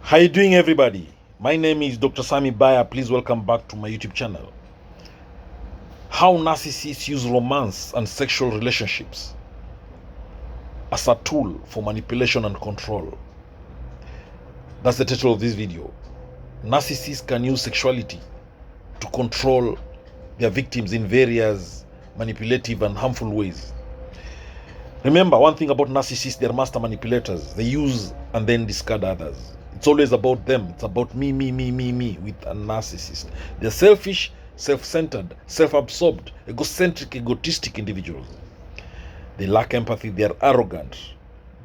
How you doing, everybody? My name is Dr. Sami Baya. Please welcome back to my YouTube channel. How narcissists use romance and sexual relationships as a tool for manipulation and control. That's the title of this video. Narcissists can use sexuality to control their victims in various manipulative and harmful ways. Remember, one thing about narcissists, they're master manipulators. They use and then discard others. It's always about them. It's about me with a narcissist. They're selfish, self-centered, self-absorbed, egocentric, egotistic individuals. They lack empathy. They are arrogant.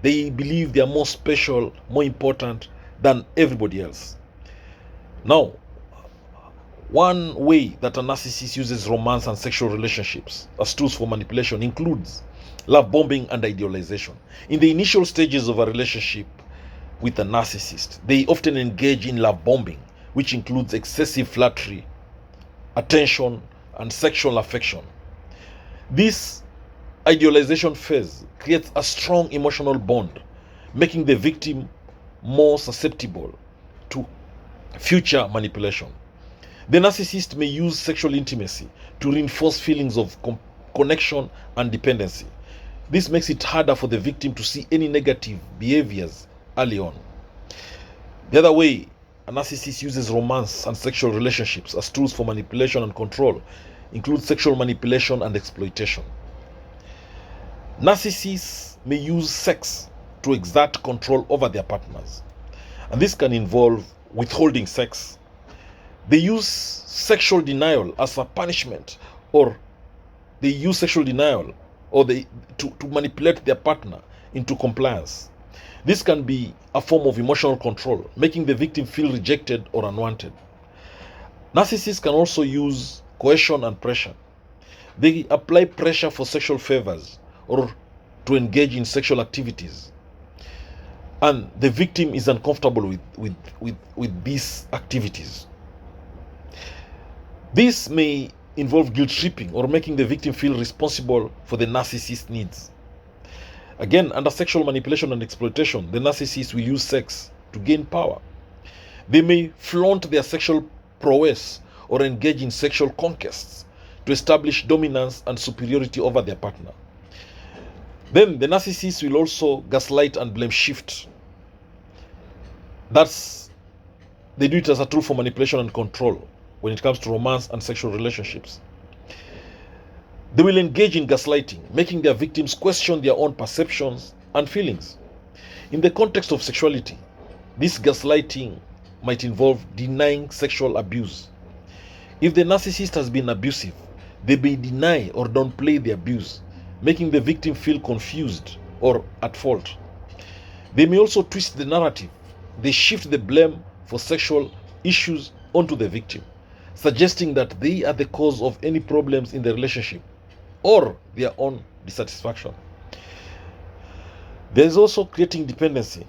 They believe they are more special, more important than everybody else. Now, one way that a narcissist uses romance and sexual relationships as tools for manipulation includes love bombing and idealization. In the initial stages of a relationship with a narcissist, they often engage in love bombing, which includes excessive flattery, attention, and sexual affection. This idealization phase creates a strong emotional bond, making the victim more susceptible to future manipulation. The narcissist may use sexual intimacy to reinforce feelings of connection and dependency. This makes it harder for the victim to see any negative behaviors early on. The other way a narcissist uses romance and sexual relationships as tools for manipulation and control includes sexual manipulation and exploitation. Narcissists may use sex to exert control over their partners, and this can involve withholding sex. They use sexual denial as a punishment, or they use sexual denial to manipulate their partner into compliance. This can be a form of emotional control, making the victim feel rejected or unwanted. Narcissists can also use coercion and pressure. They apply pressure for sexual favors or to engage in sexual activities, and the victim is uncomfortable with these activities. This may involve guilt tripping or making the victim feel responsible for the narcissist's needs. Again, under sexual manipulation and exploitation, the narcissist will use sex to gain power. They may flaunt their sexual prowess or engage in sexual conquests to establish dominance and superiority over their partner. Then the narcissist will also gaslight and blame shift. They do it as a tool for manipulation and control when it comes to romance and sexual relationships. They will engage in gaslighting, making their victims question their own perceptions and feelings. In the context of sexuality, this gaslighting might involve denying sexual abuse. If the narcissist has been abusive, they may deny or downplay the abuse, making the victim feel confused or at fault. They may also twist the narrative. They shift the blame for sexual issues onto the victim, suggesting that they are the cause of any problems in the relationship or their own dissatisfaction. There is also creating dependency.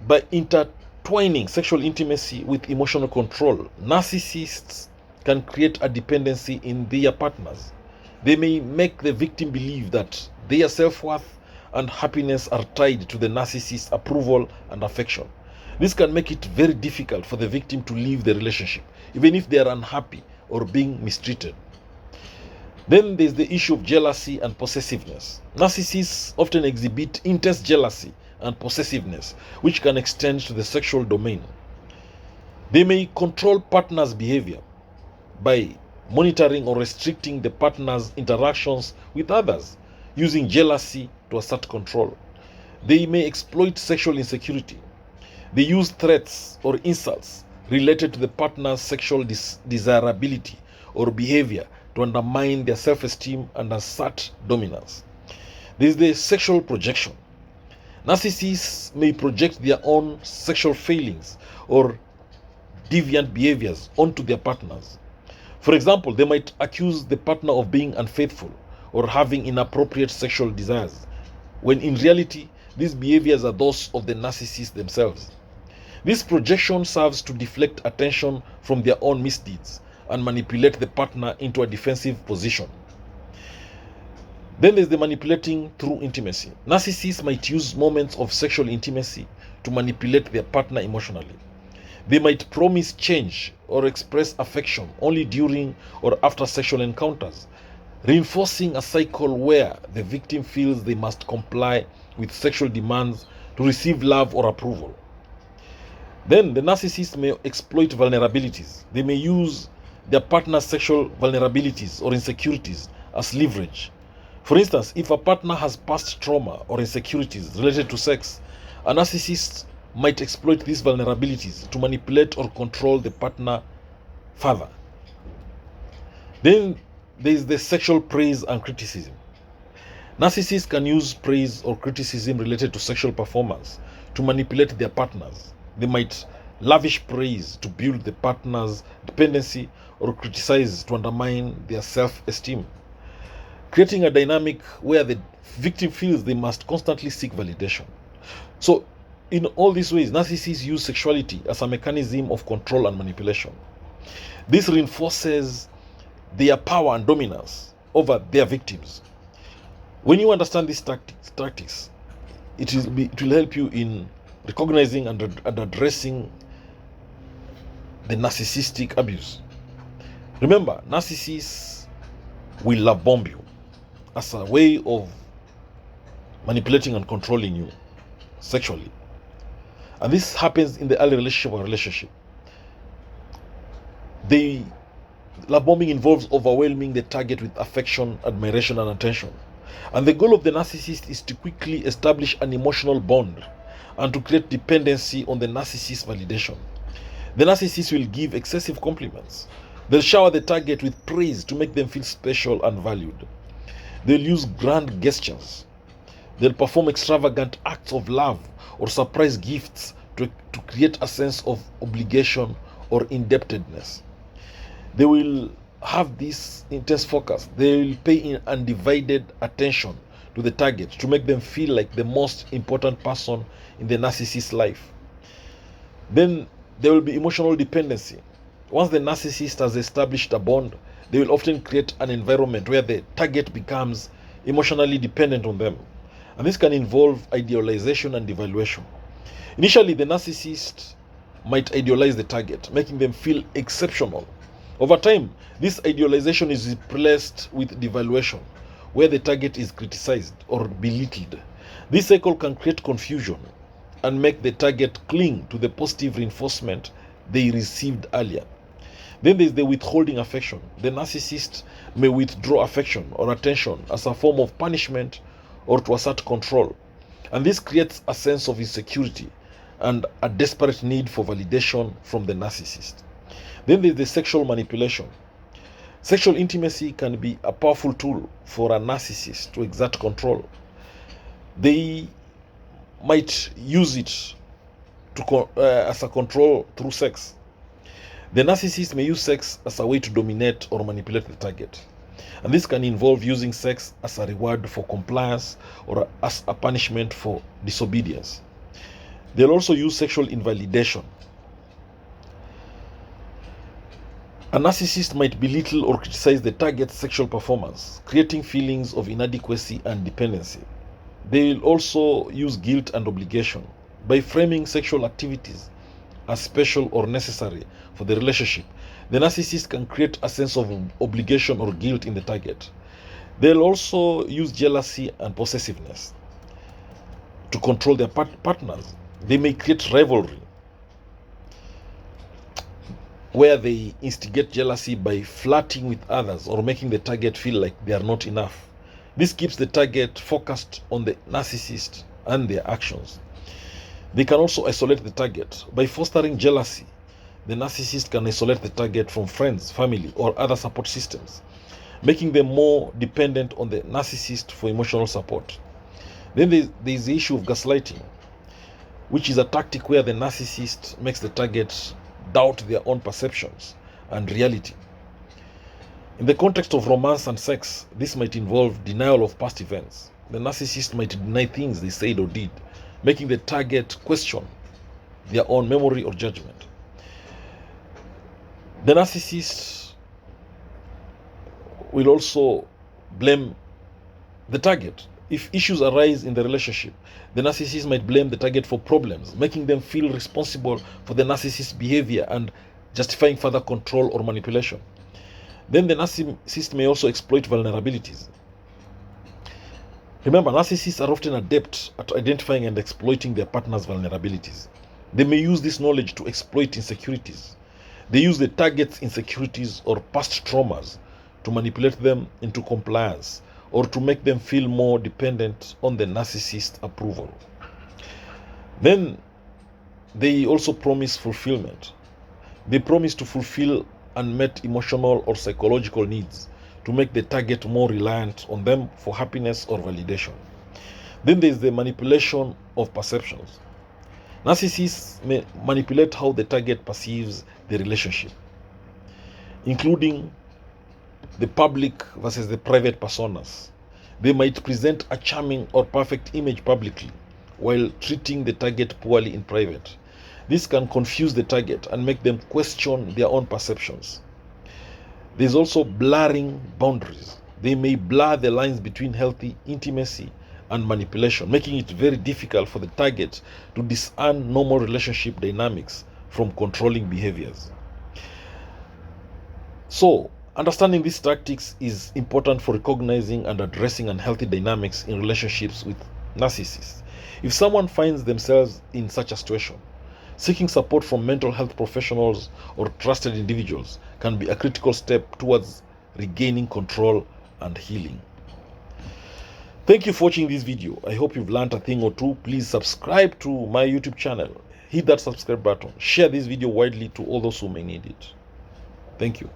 By intertwining sexual intimacy with emotional control, narcissists can create a dependency in their partners. They may make the victim believe that their self-worth and happiness are tied to the narcissist's approval and affection. This can make it very difficult for the victim to leave the relationship, even if they are unhappy or being mistreated. Then there's the issue of jealousy and possessiveness. Narcissists often exhibit intense jealousy and possessiveness, which can extend to the sexual domain. They may control partners' behavior by monitoring or restricting the partner's interactions with others, using jealousy to assert control. They may exploit sexual insecurity. They use threats or insults related to the partner's sexual desirability or behavior to undermine their self-esteem and assert dominance. There is the sexual projection. Narcissists may project their own sexual failings or deviant behaviors onto their partners. For example, they might accuse the partner of being unfaithful or having inappropriate sexual desires, when in reality, these behaviors are those of the narcissist themselves. This projection serves to deflect attention from their own misdeeds and manipulate the partner into a defensive position. Then there's the manipulating through intimacy. Narcissists might use moments of sexual intimacy to manipulate their partner emotionally. They might promise change or express affection only during or after sexual encounters, reinforcing a cycle where the victim feels they must comply with sexual demands to receive love or approval. Then the narcissist may exploit vulnerabilities. They may use their partner's sexual vulnerabilities or insecurities as leverage. For instance, if a partner has past trauma or insecurities related to sex, a narcissist might exploit these vulnerabilities to manipulate or control the partner further. Then there is the sexual praise and criticism. Narcissists can use praise or criticism related to sexual performance to manipulate their partners. They might lavish praise to build the partner's dependency or criticize to undermine their self-esteem, creating a dynamic where the victim feels they must constantly seek validation. So, in all these ways, narcissists use sexuality as a mechanism of control and manipulation. This reinforces their power and dominance over their victims. When you understand these tactics, it will help you in recognizing and addressing the narcissistic abuse. Remember, narcissists will love bomb you as a way of manipulating and controlling you sexually. And this happens in the early relationship. Love bombing involves overwhelming the target with affection, admiration, and attention. And the goal of the narcissist is to quickly establish an emotional bond and to create dependency on the narcissist's validation. The narcissist will give excessive compliments. They'll shower the target with praise to make them feel special and valued. They'll use grand gestures. They'll perform extravagant acts of love or surprise gifts to create a sense of obligation or indebtedness. They will have this intense focus. They will pay undivided attention to the target to make them feel like the most important person in the narcissist's life. Then there will be emotional dependency. Once the narcissist has established a bond, they will often create an environment where the target becomes emotionally dependent on them. And this can involve idealization and devaluation. Initially, the narcissist might idealize the target, making them feel exceptional. Over time, this idealization is replaced with devaluation, where the target is criticized or belittled. This cycle can create confusion and make the target cling to the positive reinforcement they received earlier. Then there is the withholding affection. The narcissist may withdraw affection or attention as a form of punishment or to assert control. And this creates a sense of insecurity and a desperate need for validation from the narcissist. Then there is the sexual manipulation. Sexual intimacy can be a powerful tool for a narcissist to exert control. They might use it as a control through sex. The narcissist may use sex as a way to dominate or manipulate the target. And this can involve using sex as a reward for compliance or as a punishment for disobedience. They'll also use sexual invalidation. A narcissist might belittle or criticize the target's sexual performance, creating feelings of inadequacy and dependency. They will also use guilt and obligation. By framing sexual activities as special or necessary for the relationship, the narcissist can create a sense of obligation or guilt in the target. They'll also use jealousy and possessiveness to control their partners. They may create rivalry, where they instigate jealousy by flirting with others or making the target feel like they are not enough. This keeps the target focused on the narcissist and their actions. They can also isolate the target. By fostering jealousy, the narcissist can isolate the target from friends, family, or other support systems, making them more dependent on the narcissist for emotional support. Then there is the issue of gaslighting, which is a tactic where the narcissist makes the target doubt their own perceptions and reality. In the context of romance and sex, this might involve denial of past events. The narcissist might deny things they said or did, making the target question their own memory or judgment. The narcissist will also blame the target. If issues arise in the relationship, the narcissist might blame the target for problems, making them feel responsible for the narcissist's behavior and justifying further control or manipulation. Then the narcissist may also exploit vulnerabilities. Remember, narcissists are often adept at identifying and exploiting their partner's vulnerabilities. They may use this knowledge to exploit insecurities. They use the target's insecurities or past traumas to manipulate them into compliance or to make them feel more dependent on the narcissist's approval. Then they also promise fulfillment. They promise to fulfill unmet emotional or psychological needs to make the target more reliant on them for happiness or validation. Then there is the manipulation of perceptions. Narcissists may manipulate how the target perceives the relationship, including the public versus the private personas. They might present a charming or perfect image publicly while treating the target poorly in private. This can confuse the target and make them question their own perceptions. There's also blurring boundaries. They may blur the lines between healthy intimacy and manipulation, making it very difficult for the target to discern normal relationship dynamics from controlling behaviors. So, understanding these tactics is important for recognizing and addressing unhealthy dynamics in relationships with narcissists. If someone finds themselves in such a situation, seeking support from mental health professionals or trusted individuals can be a critical step towards regaining control and healing. Thank you for watching this video. I hope you've learned a thing or two. Please subscribe to my YouTube channel. Hit that subscribe button. Share this video widely to all those who may need it. Thank you.